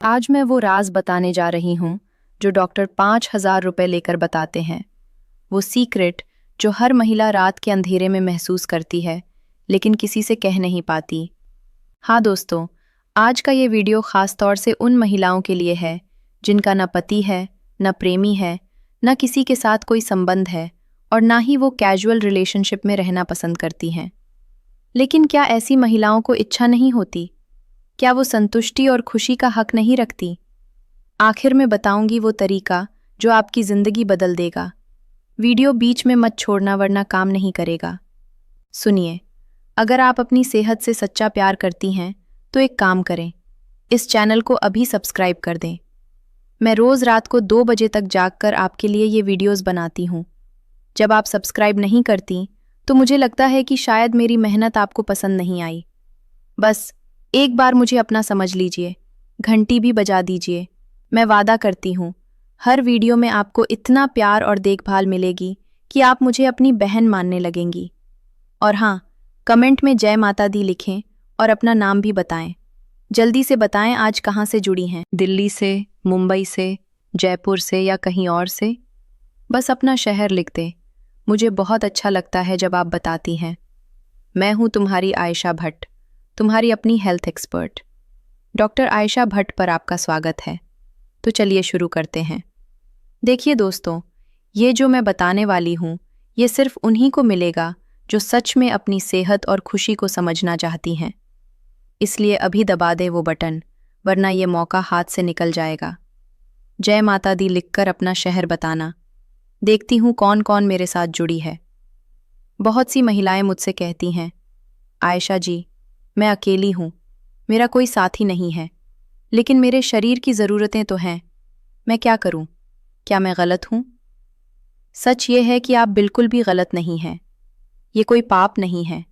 आज मैं वो राज बताने जा रही हूँ जो डॉक्टर 5,000 रुपये लेकर बताते हैं। वो सीक्रेट जो हर महिला रात के अंधेरे में महसूस करती है लेकिन किसी से कह नहीं पाती। हाँ दोस्तों, आज का ये वीडियो खास तौर से उन महिलाओं के लिए है जिनका न पति है, न प्रेमी है, न किसी के साथ कोई संबंध है और ना ही वो कैजुअल रिलेशनशिप में रहना पसंद करती हैं। लेकिन क्या ऐसी महिलाओं को इच्छा नहीं होती? क्या वो संतुष्टि और खुशी का हक नहीं रखती? आखिर में बताऊंगी वो तरीका जो आपकी जिंदगी बदल देगा। वीडियो बीच में मत छोड़ना वरना काम नहीं करेगा। सुनिए, अगर आप अपनी सेहत से सच्चा प्यार करती हैं तो एक काम करें, इस चैनल को अभी सब्सक्राइब कर दें। मैं रोज़ रात को 2 बजे तक जागकर आपके लिए ये वीडियोस बनाती हूँ। जब आप सब्सक्राइब नहीं करती तो मुझे लगता है कि शायद मेरी मेहनत आपको पसंद नहीं आई। बस एक बार मुझे अपना समझ लीजिए, घंटी भी बजा दीजिए। मैं वादा करती हूँ हर वीडियो में आपको इतना प्यार और देखभाल मिलेगी कि आप मुझे अपनी बहन मानने लगेंगी। और हाँ, कमेंट में जय माता दी लिखें और अपना नाम भी बताएं। जल्दी से बताएं आज कहाँ से जुड़ी हैं, दिल्ली से, मुंबई से, जयपुर से या कहीं और से? बस अपना शहर लिख दें। मुझे बहुत अच्छा लगता है जब आप बताती हैं। मैं हूँ तुम्हारी आयशा भट्ट, तुम्हारी अपनी health expert. Doctor Ayesha Bhatt पर आपका स्वागत है। तो चलिए शुरू करते हैं। देखिए दोस्तों, ये जो मैं बताने वाली हूँ ये सिर्फ उन्हीं को मिलेगा जो सच में अपनी सेहत और खुशी को समझना चाहती हैं। इसलिए अभी दबा दे वो बटन, वरना ये मौका हाथ से निकल जाएगा। जय माता दी लिखकर अपना शहर बताना। देखती हूँ कौन कौन मेरे साथ जुड़ी है। बहुत सी महिलाएं मुझसे कहती हैं, आयशा जी, मैं अकेली हूँ, मेरा कोई साथी नहीं है, लेकिन मेरे शरीर की ज़रूरतें तो हैं। मैं क्या करूँ? क्या मैं गलत हूँ? सच ये है कि आप बिल्कुल भी गलत नहीं हैं। ये कोई पाप नहीं है,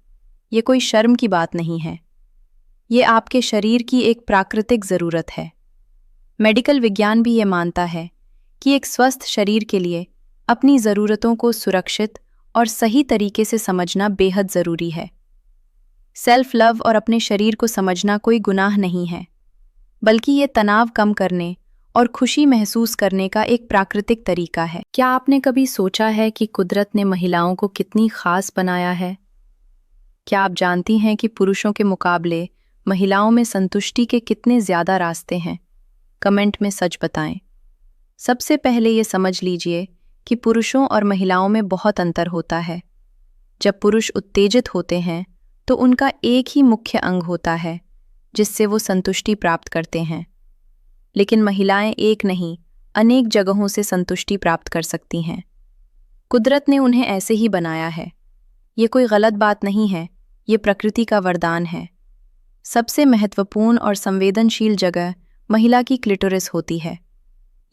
ये कोई शर्म की बात नहीं है। ये आपके शरीर की एक प्राकृतिक ज़रूरत है। मेडिकल विज्ञान भी ये मानता है कि एक स्वस्थ शरीर के लिए अपनी ज़रूरतों को सुरक्षित और सही तरीके से समझना बेहद ज़रूरी है। सेल्फ लव और अपने शरीर को समझना कोई गुनाह नहीं है, बल्कि ये तनाव कम करने और खुशी महसूस करने का एक प्राकृतिक तरीका है। क्या आपने कभी सोचा है कि कुदरत ने महिलाओं को कितनी खास बनाया है? क्या आप जानती हैं कि पुरुषों के मुकाबले महिलाओं में संतुष्टि के कितने ज़्यादा रास्ते हैं? कमेंट में सच बताएं। सबसे पहले ये समझ लीजिए कि पुरुषों और महिलाओं में बहुत अंतर होता है। जब पुरुष उत्तेजित होते हैं तो उनका एक ही मुख्य अंग होता है जिससे वो संतुष्टि प्राप्त करते हैं। लेकिन महिलाएं एक नहीं, अनेक जगहों से संतुष्टि प्राप्त कर सकती हैं। कुदरत ने उन्हें ऐसे ही बनाया है। ये कोई गलत बात नहीं है, ये प्रकृति का वरदान है। सबसे महत्वपूर्ण और संवेदनशील जगह महिला की क्लिटोरिस होती है।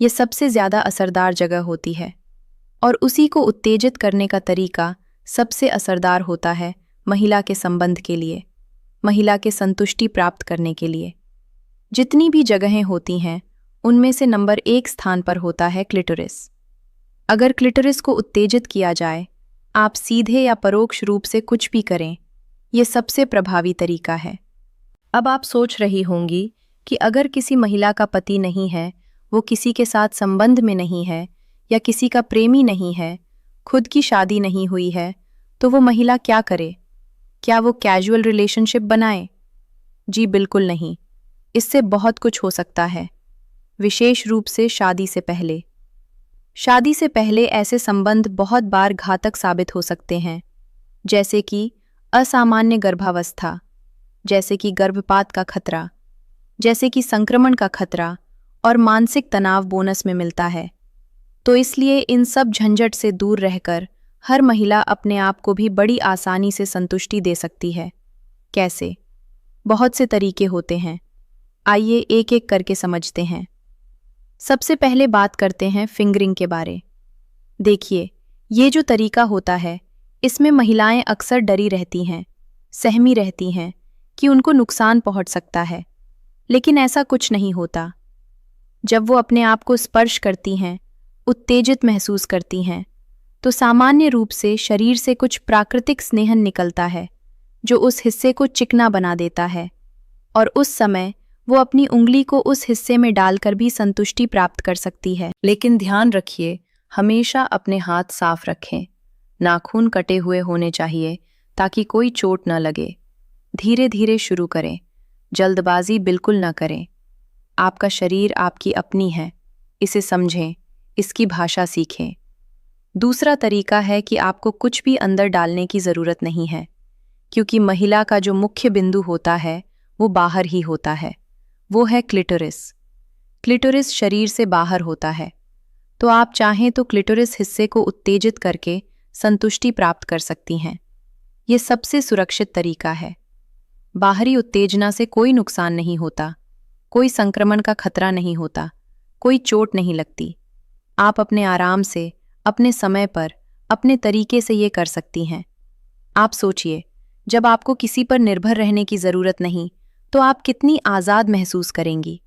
ये सबसे ज़्यादा असरदार जगह होती है और उसी को उत्तेजित करने का तरीका सबसे असरदार होता है महिला के संबंध के लिए, महिला के संतुष्टि प्राप्त करने के लिए। जितनी भी जगहें होती हैं उनमें से नंबर 1 स्थान पर होता है क्लिटोरिस। अगर क्लिटोरिस को उत्तेजित किया जाए, आप सीधे या परोक्ष रूप से कुछ भी करें, ये सबसे प्रभावी तरीका है। अब आप सोच रही होंगी कि अगर किसी महिला का पति नहीं है, वो किसी के साथ संबंध में नहीं है या किसी का प्रेमी नहीं है, खुद की शादी नहीं हुई है, तो वो महिला क्या करे? क्या वो कैजुअल रिलेशनशिप बनाए? जी बिल्कुल नहीं। इससे बहुत कुछ हो सकता है, विशेष रूप से शादी से पहले। शादी से पहले ऐसे संबंध बहुत बार घातक साबित हो सकते हैं, जैसे कि असामान्य गर्भावस्था, जैसे कि गर्भपात का खतरा, जैसे कि संक्रमण का खतरा और मानसिक तनाव बोनस में मिलता है। तो इसलिए इन सब झंझट से दूर रहकर हर महिला अपने आप को भी बड़ी आसानी से संतुष्टि दे सकती है। कैसे? बहुत से तरीके होते हैं। आइए एक एक करके समझते हैं। सबसे पहले बात करते हैं फिंगरिंग के बारे। देखिए, ये जो तरीका होता है, इसमें महिलाएं अक्सर डरी रहती हैं, सहमी रहती हैं कि उनको नुकसान पहुंच सकता है, लेकिन ऐसा कुछ नहीं होता। जब वो अपने आप को स्पर्श करती हैं, उत्तेजित महसूस करती हैं, तो सामान्य रूप से शरीर से कुछ प्राकृतिक स्नेहन निकलता है जो उस हिस्से को चिकना बना देता है और उस समय वो अपनी उंगली को उस हिस्से में डालकर भी संतुष्टि प्राप्त कर सकती है। लेकिन ध्यान रखिए, हमेशा अपने हाथ साफ रखें। नाखून कटे हुए होने चाहिए ताकि कोई चोट न लगे। धीरे धीरे शुरू करें, जल्दबाजी बिल्कुल न करें। आपका शरीर आपकी अपनी है, इसे समझें, इसकी भाषा सीखें। दूसरा तरीका है कि आपको कुछ भी अंदर डालने की ज़रूरत नहीं है, क्योंकि महिला का जो मुख्य बिंदु होता है वो बाहर ही होता है। वो है क्लिटोरिस। क्लिटोरिस शरीर से बाहर होता है, तो आप चाहें तो क्लिटोरिस हिस्से को उत्तेजित करके संतुष्टि प्राप्त कर सकती हैं। ये सबसे सुरक्षित तरीका है। बाहरी उत्तेजना से कोई नुकसान नहीं होता, कोई संक्रमण का खतरा नहीं होता, कोई चोट नहीं लगती। आप अपने आराम से, अपने समय पर, अपने तरीके से ये कर सकती हैं। आप सोचिए, जब आपको किसी पर निर्भर रहने की ज़रूरत नहीं, तो आप कितनी आज़ाद महसूस करेंगी।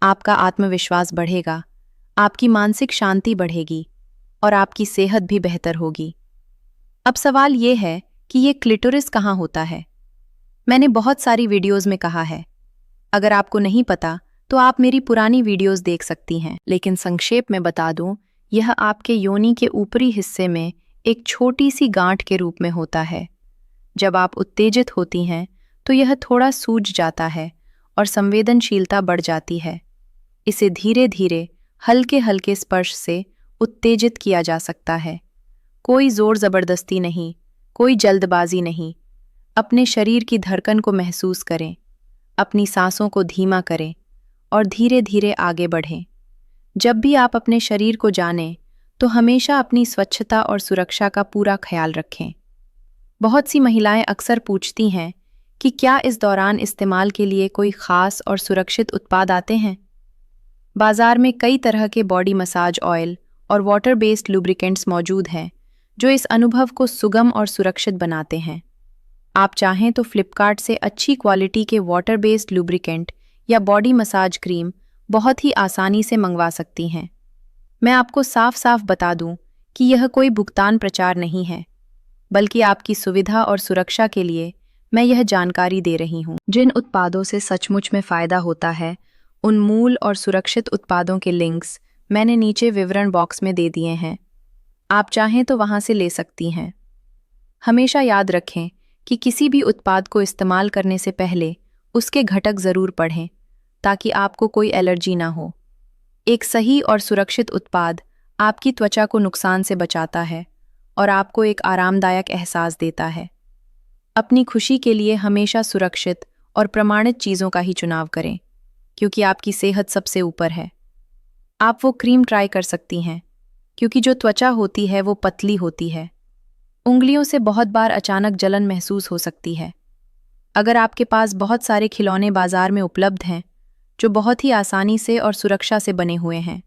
आपका आत्मविश्वास बढ़ेगा, आपकी मानसिक शांति बढ़ेगी और आपकी सेहत भी बेहतर होगी। अब सवाल ये है कि ये क्लिटोरिस कहाँ होता है? मैंने बहुत सारी वीडियोज़ में कहा है। अगर आपको नहीं पता तो आप मेरी पुरानी वीडियोज़ देख सकती हैं, लेकिन संक्षेप में बता दूं, यह आपके योनि के ऊपरी हिस्से में एक छोटी सी गांठ के रूप में होता है। जब आप उत्तेजित होती हैं तो यह थोड़ा सूज जाता है और संवेदनशीलता बढ़ जाती है। इसे धीरे धीरे, हल्के हल्के स्पर्श से उत्तेजित किया जा सकता है। कोई जोर ज़बरदस्ती नहीं, कोई जल्दबाजी नहीं। अपने शरीर की धड़कन को महसूस करें, अपनी सांसों को धीमा करें और धीरे धीरे आगे बढ़ें। जब भी आप अपने शरीर को जानें, तो हमेशा अपनी स्वच्छता और सुरक्षा का पूरा ख्याल रखें। बहुत सी महिलाएं अक्सर पूछती हैं कि क्या इस दौरान इस्तेमाल के लिए कोई ख़ास और सुरक्षित उत्पाद आते हैं? बाजार में कई तरह के बॉडी मसाज ऑयल और वाटर बेस्ड लुब्रिकेंट्स मौजूद हैं, जो इस अनुभव को सुगम और सुरक्षित बनाते हैं। आप चाहें तो फ्लिपकार्ट से अच्छी क्वालिटी के वाटर बेस्ड लुब्रिकेंट या बॉडी मसाज क्रीम बहुत ही आसानी से मंगवा सकती हैं। मैं आपको साफ साफ बता दूं कि यह कोई भुगतान प्रचार नहीं है, बल्कि आपकी सुविधा और सुरक्षा के लिए मैं यह जानकारी दे रही हूं। जिन उत्पादों से सचमुच में फ़ायदा होता है, उन मूल और सुरक्षित उत्पादों के लिंक्स मैंने नीचे विवरण बॉक्स में दे दिए हैं। आप चाहें तो वहां से ले सकती हैं। हमेशा याद रखें कि किसी भी उत्पाद को इस्तेमाल करने से पहले उसके घटक ज़रूर पढ़ें, ताकि आपको कोई एलर्जी ना हो। एक सही और सुरक्षित उत्पाद आपकी त्वचा को नुकसान से बचाता है और आपको एक आरामदायक एहसास देता है। अपनी खुशी के लिए हमेशा सुरक्षित और प्रमाणित चीज़ों का ही चुनाव करें, क्योंकि आपकी सेहत सबसे ऊपर है। आप वो क्रीम ट्राई कर सकती हैं, क्योंकि जो त्वचा होती है वो पतली होती है। उंगलियों से बहुत बार अचानक जलन महसूस हो सकती है। अगर आपके पास बहुत सारे खिलौने बाजार में उपलब्ध हैं, जो बहुत ही आसानी से और सुरक्षा से बने हुए हैं।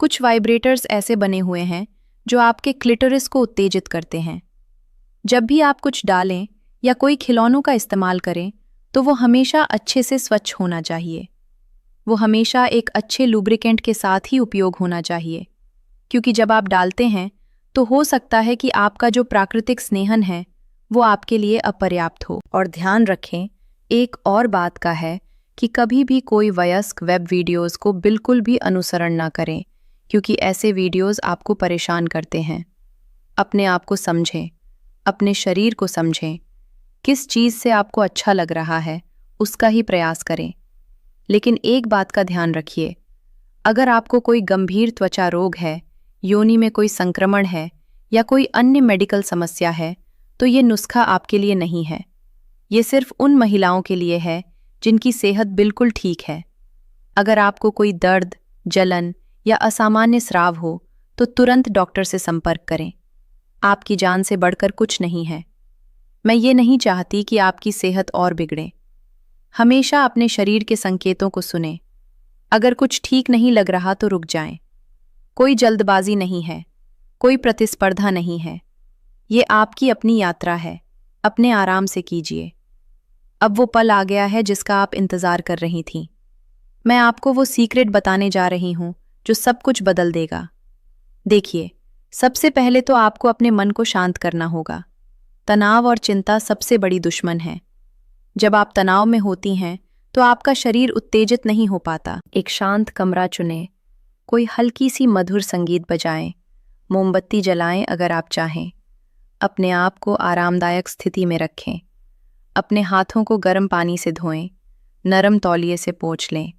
कुछ वाइब्रेटर्स ऐसे बने हुए हैं जो आपके क्लिटोरिस को उत्तेजित करते हैं। जब भी आप कुछ डालें या कोई खिलौनों का इस्तेमाल करें, तो वो हमेशा अच्छे से स्वच्छ होना चाहिए। वो हमेशा एक अच्छे लुब्रिकेंट के साथ ही उपयोग होना चाहिए, क्योंकि जब आप डालते हैं तो हो सकता है कि आपका जो प्राकृतिक स्नेहन है वो आपके लिए अपर्याप्त हो। और ध्यान रखें, एक और बात का है कि कभी भी कोई वयस्क वेब वीडियोस को बिल्कुल भी अनुसरण ना करें, क्योंकि ऐसे वीडियोस आपको परेशान करते हैं। अपने आप को समझें, अपने शरीर को समझें। किस चीज़ से आपको अच्छा लग रहा है उसका ही प्रयास करें। लेकिन एक बात का ध्यान रखिए, अगर आपको कोई गंभीर त्वचा रोग है, योनि में कोई संक्रमण है या कोई अन्य मेडिकल समस्या है, तो ये नुस्खा आपके लिए नहीं है। ये सिर्फ उन महिलाओं के लिए है जिनकी सेहत बिल्कुल ठीक है। अगर आपको कोई दर्द, जलन या असामान्य स्राव हो, तो तुरंत डॉक्टर से संपर्क करें। आपकी जान से बढ़कर कुछ नहीं है। मैं ये नहीं चाहती कि आपकी सेहत और बिगड़े। हमेशा अपने शरीर के संकेतों को सुनें। अगर कुछ ठीक नहीं लग रहा तो रुक जाएं। कोई जल्दबाजी नहीं है, कोई प्रतिस्पर्धा नहीं है। ये आपकी अपनी यात्रा है, अपने आराम से कीजिए। अब वो पल आ गया है जिसका आप इंतज़ार कर रही थीं। मैं आपको वो सीक्रेट बताने जा रही हूँ जो सब कुछ बदल देगा। देखिए, सबसे पहले तो आपको अपने मन को शांत करना होगा। तनाव और चिंता सबसे बड़ी दुश्मन है। जब आप तनाव में होती हैं तो आपका शरीर उत्तेजित नहीं हो पाता। एक शांत कमरा चुनें, कोई हल्की सी मधुर संगीत बजाएं, मोमबत्ती जलाएं अगर आप चाहें। अपने आप को आरामदायक स्थिति में रखें। अपने हाथों को गर्म पानी से धोएं, नरम तौलिए से पोंछ लें।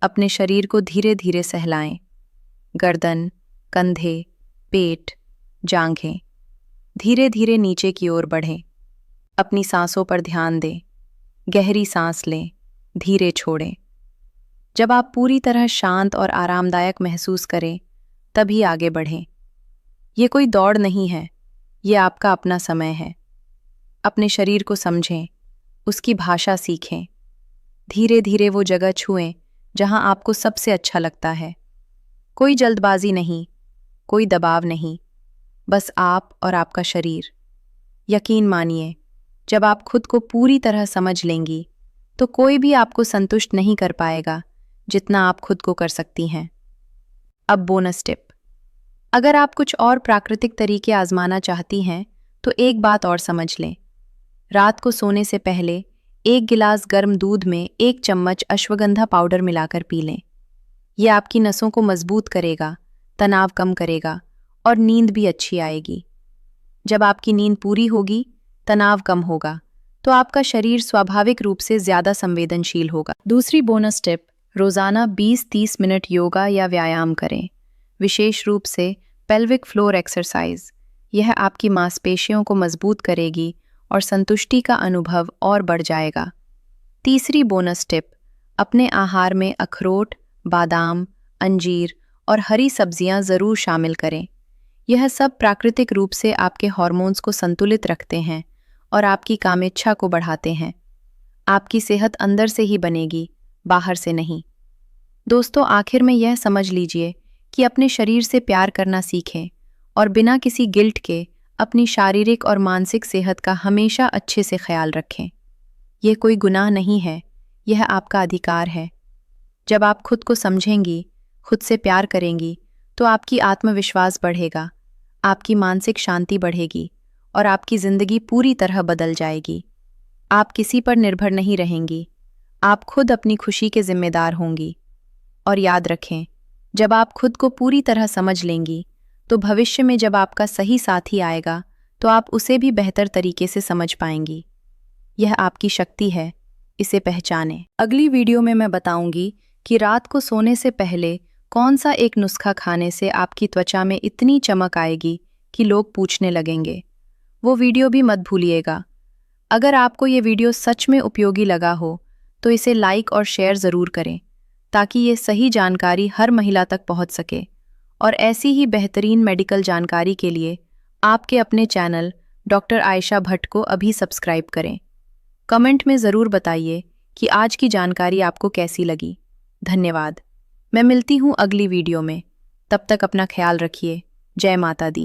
अपने शरीर को धीरे धीरे सहलाएं। गर्दन, कंधे, पेट, जांघें धीरे धीरे नीचे की ओर बढ़ें। अपनी सांसों पर ध्यान दें। गहरी सांस लें, धीरे छोड़ें। जब आप पूरी तरह शांत और आरामदायक महसूस करें, तभी आगे बढ़ें। ये कोई दौड़ नहीं है, ये आपका अपना समय है। अपने शरीर को समझें, उसकी भाषा सीखें। धीरे धीरे वो जगह छुएं जहां आपको सबसे अच्छा लगता है। कोई जल्दबाजी नहीं, कोई दबाव नहीं, बस आप और आपका शरीर। यकीन मानिए, जब आप खुद को पूरी तरह समझ लेंगी, तो कोई भी आपको संतुष्ट नहीं कर पाएगा जितना आप खुद को कर सकती हैं। अब बोनस टिप। अगर आप कुछ और प्राकृतिक तरीके आजमाना चाहती हैं, तो एक बात और समझ लें। रात को सोने से पहले 1 गिलास गर्म दूध में 1 चम्मच अश्वगंधा पाउडर मिलाकर पी लें। यह आपकी नसों को मजबूत करेगा, तनाव कम करेगा और नींद भी अच्छी आएगी। जब आपकी नींद पूरी होगी, तनाव कम होगा, तो आपका शरीर स्वाभाविक रूप से ज़्यादा संवेदनशील होगा। दूसरी बोनस टिप, रोज़ाना 20-30 मिनट योगा या व्यायाम करें, विशेष रूप से पेल्विक फ्लोर एक्सरसाइज। यह आपकी मांसपेशियों को मजबूत करेगी और संतुष्टि का अनुभव और बढ़ जाएगा। तीसरी बोनस टिप, अपने आहार में अखरोट, बादाम, अंजीर और हरी सब्जियां ज़रूर शामिल करें। यह सब प्राकृतिक रूप से आपके हार्मोन्स को संतुलित रखते हैं और आपकी कामेच्छा को बढ़ाते हैं। आपकी सेहत अंदर से ही बनेगी, बाहर से नहीं। दोस्तों, आखिर में यह समझ लीजिए कि अपने शरीर से प्यार करना सीखें और बिना किसी गिल्ट के अपनी शारीरिक और मानसिक सेहत का हमेशा अच्छे से ख्याल रखें। यह कोई गुनाह नहीं है, यह आपका अधिकार है। जब आप खुद को समझेंगी, खुद से प्यार करेंगी, तो आपकी आत्मविश्वास बढ़ेगा, आपकी मानसिक शांति बढ़ेगी और आपकी ज़िंदगी पूरी तरह बदल जाएगी। आप किसी पर निर्भर नहीं रहेंगी, आप खुद अपनी खुशी के जिम्मेदार होंगी। और याद रखें, जब आप खुद को पूरी तरह समझ लेंगी, तो भविष्य में जब आपका सही साथी आएगा, तो आप उसे भी बेहतर तरीके से समझ पाएंगी। यह आपकी शक्ति है, इसे पहचानें। अगली वीडियो में मैं बताऊंगी कि रात को सोने से पहले कौन सा एक नुस्खा खाने से आपकी त्वचा में इतनी चमक आएगी कि लोग पूछने लगेंगे। वो वीडियो भी मत भूलिएगा। अगर आपको ये वीडियो सच में उपयोगी लगा हो, तो इसे लाइक और शेयर ज़रूर करें, ताकि ये सही जानकारी हर महिला तक पहुंच सके। और ऐसी ही बेहतरीन मेडिकल जानकारी के लिए आपके अपने चैनल डॉक्टर आयशा भट्ट को अभी सब्सक्राइब करें। कमेंट में ज़रूर बताइए कि आज की जानकारी आपको कैसी लगी। धन्यवाद। मैं मिलती हूँ अगली वीडियो में। तब तक अपना ख्याल रखिए। जय माता दी।